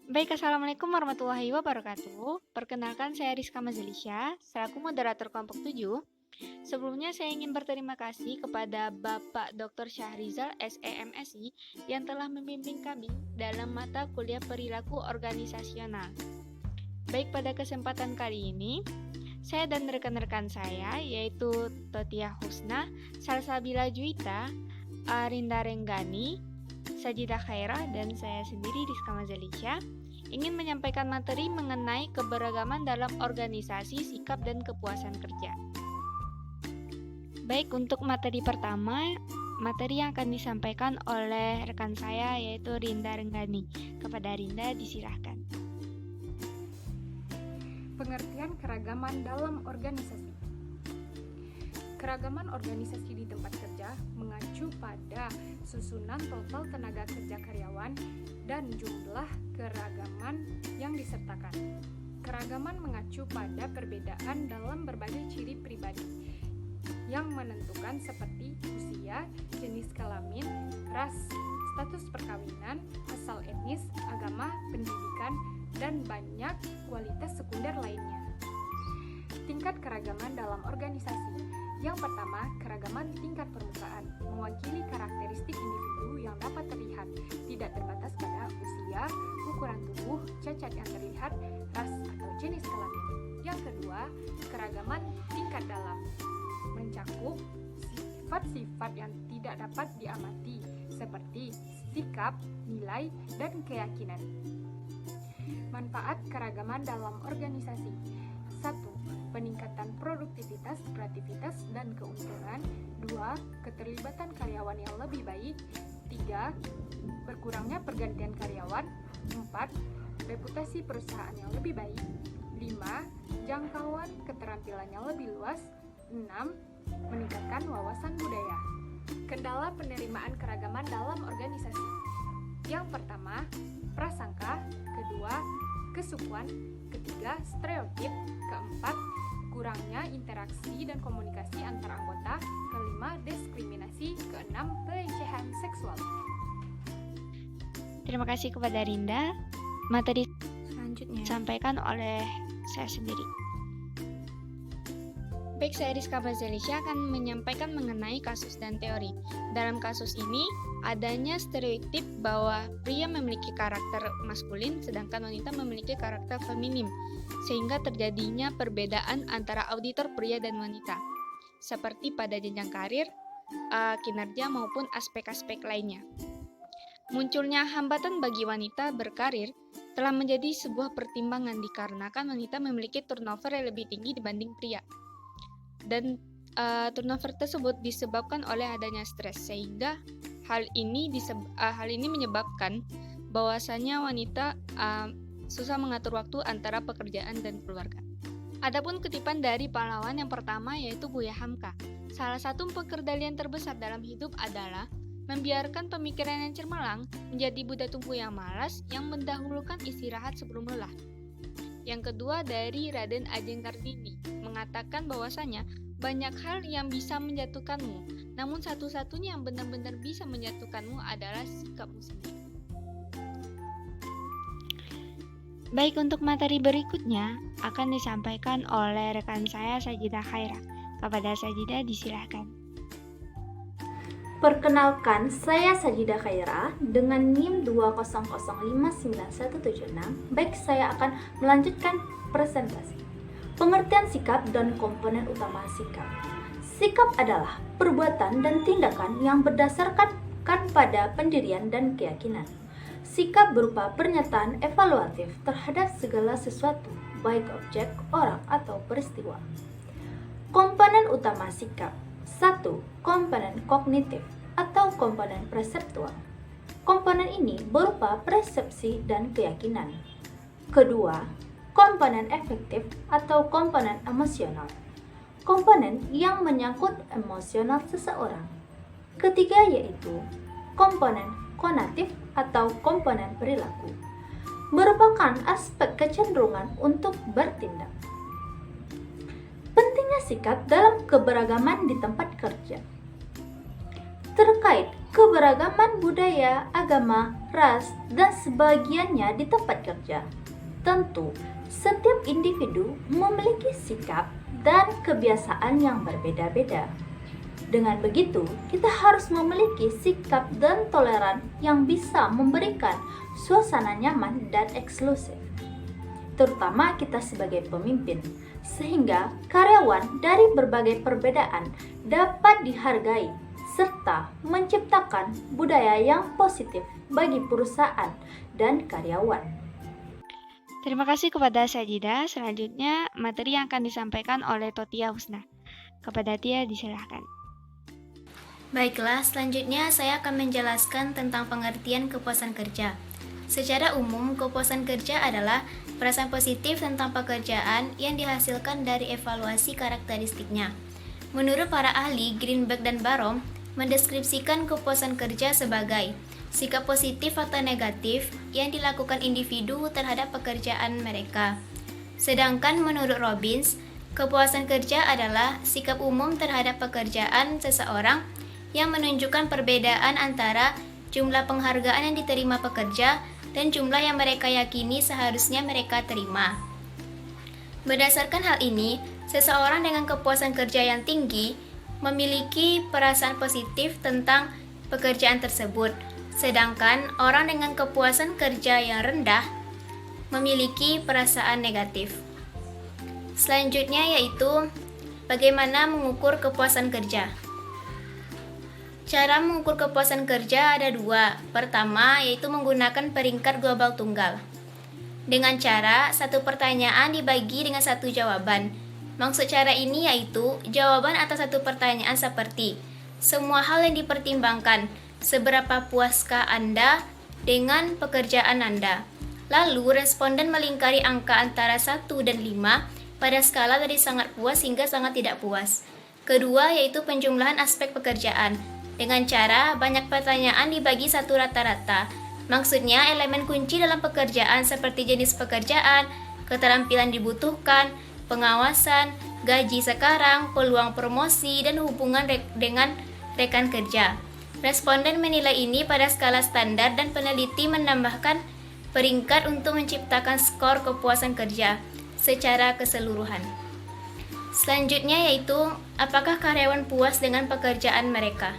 Baik, Assalamualaikum warahmatullahi wabarakatuh. Perkenalkan, saya Rizka Mazelisha, selaku moderator kelompok 7. Sebelumnya saya ingin berterima kasih kepada Bapak Dr. Syahrizal SEMSI yang telah membimbing kami dalam mata kuliah perilaku organisasional. Baik, pada kesempatan kali ini, saya dan rekan-rekan saya, yaitu Totia Husna, Salsabila Juwita, Arinda Renggani, Sajidah Khairah, dan saya sendiri Rizka Mazelisha ingin menyampaikan materi mengenai keberagaman dalam organisasi, sikap, dan kepuasan kerja. Baik, untuk materi pertama, materi yang akan disampaikan oleh rekan saya yaitu Rinda Renggani. Kepada Rinda, disilahkan. Pengertian keragaman dalam organisasi. Keragaman organisasi di tempat kerja mengacu pada susunan total tenaga kerja karyawan dan jumlah keragaman yang disertakan. Keragaman mengacu pada perbedaan dalam berbagai ciri pribadi yang menentukan seperti usia, jenis kelamin, ras, status perkawinan, asal etnis, agama, pendidikan, dan banyak kualitas sekunder lainnya. Tingkat keragaman dalam organisasi. Yang pertama, keragaman tingkat permukaan, mewakili karakteristik individu yang dapat terlihat, tidak terbatas pada usia, ukuran tubuh, cacat yang terlihat, ras atau jenis kelamin. Yang kedua, keragaman tingkat dalam, mencakup sifat-sifat yang tidak dapat diamati, seperti sikap, nilai, dan keyakinan. Manfaat keragaman dalam organisasi. 1. Peningkatan produktivitas, kreativitas, dan keuntungan. 2. Keterlibatan karyawan yang lebih baik. 3. Berkurangnya pergantian karyawan. 4. Reputasi perusahaan yang lebih baik. 5. Jangkauan keterampilan yang lebih luas. 6. Meningkatkan wawasan budaya. Kendala penerimaan keragaman dalam organisasi. Yang pertama, prasangka. Kedua, kesukuan. Ketiga, stereotip. Keempat, kurangnya interaksi dan komunikasi antar anggota. Kelima, diskriminasi. Keenam, pelecehan seksual. Terima kasih kepada Rinda. Materi Selanjutnya, disampaikan oleh saya sendiri. Baik, saya Rizka Mazelisha akan menyampaikan mengenai kasus dan teori. Dalam kasus ini, adanya stereotip bahwa pria memiliki karakter maskulin sedangkan wanita memiliki karakter feminim, sehingga terjadinya perbedaan antara auditor pria dan wanita, seperti pada jenjang karir, kinerja, maupun aspek-aspek lainnya. Munculnya hambatan bagi wanita berkarir telah menjadi sebuah pertimbangan dikarenakan wanita memiliki turnover yang lebih tinggi dibanding pria. Dan turnover tersebut disebabkan oleh adanya stres, sehingga hal ini menyebabkan bahwasanya wanita susah mengatur waktu antara pekerjaan dan keluarga. Adapun kutipan dari pahlawan yang pertama yaitu Buya Hamka. Salah satu pekerdalian terbesar dalam hidup adalah membiarkan pemikiran yang cermelang menjadi budak tungku yang malas yang mendahulukan istirahat sebelum lelah. Yang kedua dari Raden Ajeng Kartini mengatakan bahwasanya banyak hal yang bisa menjatuhkanmu, namun satu-satunya yang benar-benar bisa menjatuhkanmu adalah sikapmu sendiri. Baik, untuk materi berikutnya akan disampaikan oleh rekan saya Sajidah Khairah. Kepada Sajidah, disilahkan. Perkenalkan, saya Sajidah Khairah dengan NIM 200597176. Baik, saya akan melanjutkan presentasi. Pengertian sikap dan komponen utama sikap. Sikap adalah perbuatan dan tindakan yang berdasarkan pada pendirian dan keyakinan. Sikap berupa pernyataan evaluatif terhadap segala sesuatu, baik objek, orang, atau peristiwa. Komponen utama sikap. 1. Komponen kognitif atau komponen perseptual. Komponen ini berupa persepsi dan keyakinan. Kedua, komponen efektif atau komponen emosional. Komponen yang menyangkut emosional seseorang. Ketiga yaitu komponen konatif atau komponen perilaku. Merupakan aspek kecenderungan untuk bertindak. Pentingnya sikap dalam keberagaman di tempat kerja. terkait keberagaman budaya, agama, ras, dan sebagiannya di tempat kerja. Tentu, setiap individu memiliki sikap dan kebiasaan yang berbeda-beda. Dengan begitu, kita harus memiliki sikap dan toleran yang bisa memberikan suasana nyaman dan eksklusif, terutama kita sebagai pemimpin, sehingga karyawan dari berbagai perbedaan dapat dihargai serta menciptakan budaya yang positif bagi perusahaan dan karyawan. Terima kasih kepada Sajida. Selanjutnya, materi yang akan disampaikan oleh Totia Husna. Kepada Tia, disilahkan. Baiklah, selanjutnya saya akan menjelaskan tentang pengertian kepuasan kerja. Secara umum, kepuasan kerja adalah perasaan positif tentang pekerjaan yang dihasilkan dari evaluasi karakteristiknya. Menurut para ahli, Greenberg dan Barom mendeskripsikan kepuasan kerja sebagai sikap positif atau negatif yang dilakukan individu terhadap pekerjaan mereka. Sedangkan menurut Robbins, kepuasan kerja adalah sikap umum terhadap pekerjaan seseorang yang menunjukkan perbedaan antara jumlah penghargaan yang diterima pekerja dan jumlah yang mereka yakini seharusnya mereka terima. Berdasarkan hal ini, seseorang dengan kepuasan kerja yang tinggi memiliki perasaan positif tentang pekerjaan tersebut, sedangkan orang dengan kepuasan kerja yang rendah memiliki perasaan negatif. Selanjutnya yaitu bagaimana mengukur kepuasan kerja. Cara mengukur kepuasan kerja ada dua. Pertama, yaitu menggunakan peringkat global tunggal. Dengan cara, satu pertanyaan dibagi dengan satu jawaban. Maksud cara ini yaitu, jawaban atas satu pertanyaan seperti, semua hal yang dipertimbangkan, seberapa puaskah Anda dengan pekerjaan Anda? Lalu, responden melingkari angka antara 1 dan 5 pada skala dari sangat puas hingga sangat tidak puas. Kedua, yaitu penjumlahan aspek pekerjaan. Dengan cara banyak pertanyaan dibagi satu rata-rata. Maksudnya elemen kunci dalam pekerjaan seperti jenis pekerjaan, keterampilan dibutuhkan, pengawasan, gaji sekarang, peluang promosi, dan hubungan dengan rekan kerja. Responden menilai ini pada skala standar dan peneliti menambahkan peringkat untuk menciptakan skor kepuasan kerja secara keseluruhan. Selanjutnya yaitu apakah karyawan puas dengan pekerjaan mereka.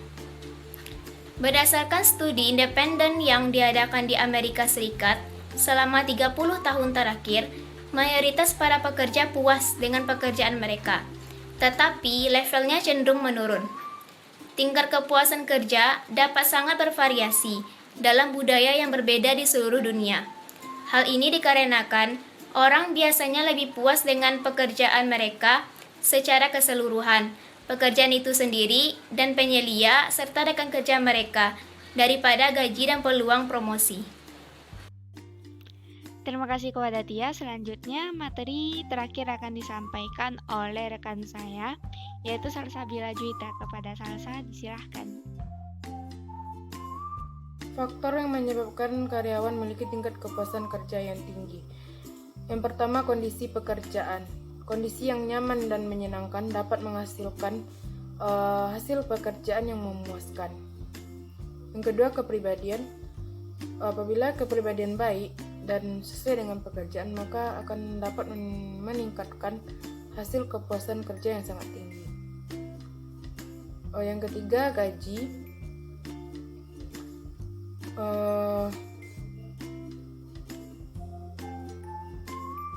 Berdasarkan studi independen yang diadakan di Amerika Serikat, selama 30 tahun terakhir, mayoritas para pekerja puas dengan pekerjaan mereka. Tetapi levelnya cenderung menurun. Tingkat kepuasan kerja dapat sangat bervariasi dalam budaya yang berbeda di seluruh dunia. Hal ini dikarenakan orang biasanya lebih puas dengan pekerjaan mereka secara keseluruhan, pekerjaan itu sendiri, dan penyelia, serta rekan kerja mereka, daripada gaji dan peluang promosi. Terima kasih kepada Tia. Selanjutnya, materi terakhir akan disampaikan oleh rekan saya, yaitu Salsabila Juwita. Kepada Salsa, disilahkan. Faktor yang menyebabkan karyawan memiliki tingkat kepuasan kerja yang tinggi. Yang pertama, kondisi pekerjaan. Kondisi yang nyaman dan menyenangkan dapat menghasilkan hasil pekerjaan yang memuaskan. Yang kedua, kepribadian. Apabila kepribadian baik dan sesuai dengan pekerjaan, maka akan dapat meningkatkan hasil kepuasan kerja yang sangat tinggi. Yang ketiga, gaji.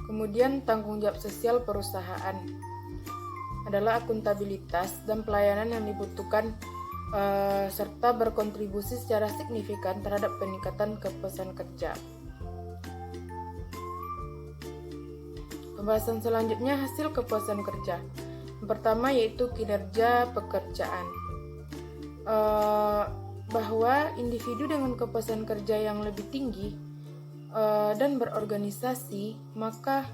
Kemudian tanggung jawab sosial perusahaan adalah akuntabilitas dan pelayanan yang dibutuhkan serta berkontribusi secara signifikan terhadap peningkatan kepuasan kerja. Pembahasan selanjutnya hasil kepuasan kerja. Yang pertama yaitu kinerja pekerjaan. Bahwa individu dengan kepuasan kerja yang lebih tinggi dan berorganisasi, maka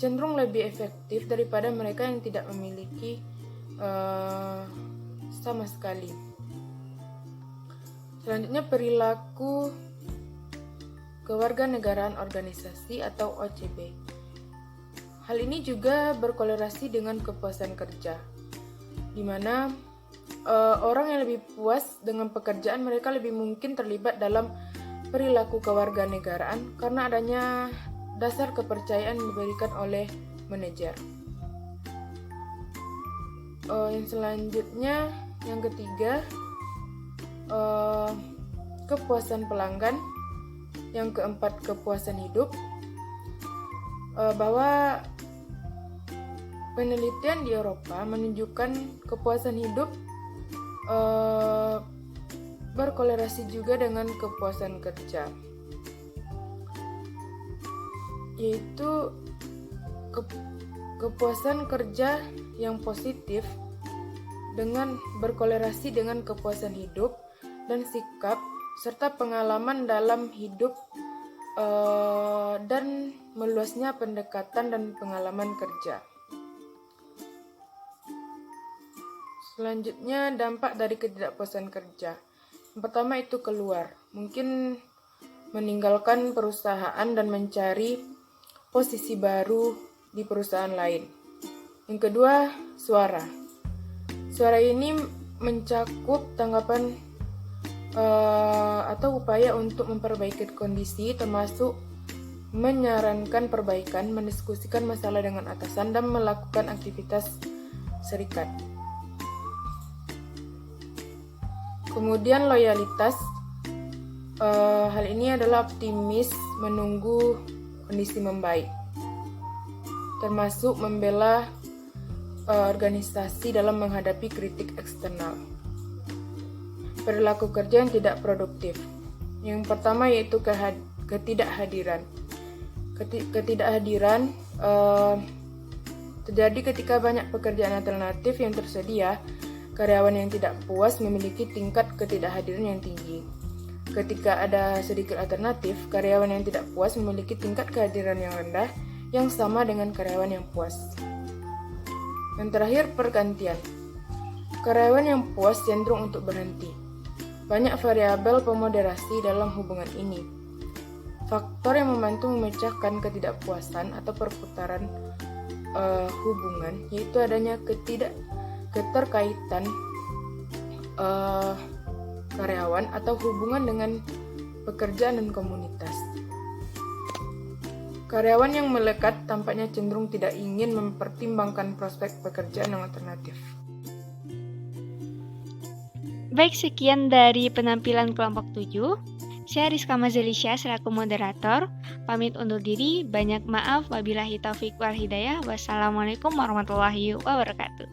cenderung lebih efektif daripada mereka yang tidak memiliki sama sekali. Selanjutnya, perilaku kewarganegaraan organisasi atau OCB. Hal ini juga berkorelasi dengan kepuasan kerja, di mana orang yang lebih puas dengan pekerjaan, mereka lebih mungkin terlibat dalam perilaku kewarganegaraan karena adanya dasar kepercayaan yang diberikan oleh manajer. Yang selanjutnya, yang ketiga, kepuasan pelanggan. Yang keempat, kepuasan hidup. Bahwa penelitian di Eropa menunjukkan kepuasan hidup berkorelasi juga dengan kepuasan kerja, yaitu kepuasan kerja yang positif dengan berkorelasi dengan kepuasan hidup dan sikap serta pengalaman dalam hidup dan meluasnya pendekatan dan pengalaman kerja. Selanjutnya, dampak dari ketidakpuasan kerja. Yang pertama itu keluar, mungkin meninggalkan perusahaan dan mencari posisi baru di perusahaan lain. Yang kedua, suara. Suara ini mencakup tanggapan atau upaya untuk memperbaiki kondisi, termasuk menyarankan perbaikan, mendiskusikan masalah dengan atasan, dan melakukan aktivitas serikat. Kemudian loyalitas. Hal ini adalah optimis menunggu kondisi membaik, termasuk membela organisasi dalam menghadapi kritik eksternal. Perilaku kerja yang tidak produktif. Yang pertama yaitu ketidakhadiran. Ketidakhadiran terjadi ketika banyak pekerjaan alternatif yang tersedia, karyawan yang tidak puas memiliki tingkat ketidakhadiran yang tinggi. Ketika ada sedikit alternatif, karyawan yang tidak puas memiliki tingkat kehadiran yang rendah yang sama dengan karyawan yang puas. Yang terakhir, pergantian. Karyawan yang puas cenderung untuk berhenti. Banyak variabel pemoderasi dalam hubungan ini. Faktor yang membantu memecahkan ketidakpuasan atau perputaran hubungan yaitu adanya keterkaitan karyawan atau hubungan dengan pekerjaan dan komunitas. Karyawan yang melekat tampaknya cenderung tidak ingin mempertimbangkan prospek pekerjaan yang alternatif. Baik, sekian dari penampilan kelompok 7. Saya Rizka Mazelisha selaku moderator. Pamit undur diri. Banyak maaf. Wabillahi taufiq wal hidayah. Wassalamualaikum warahmatullahi wabarakatuh.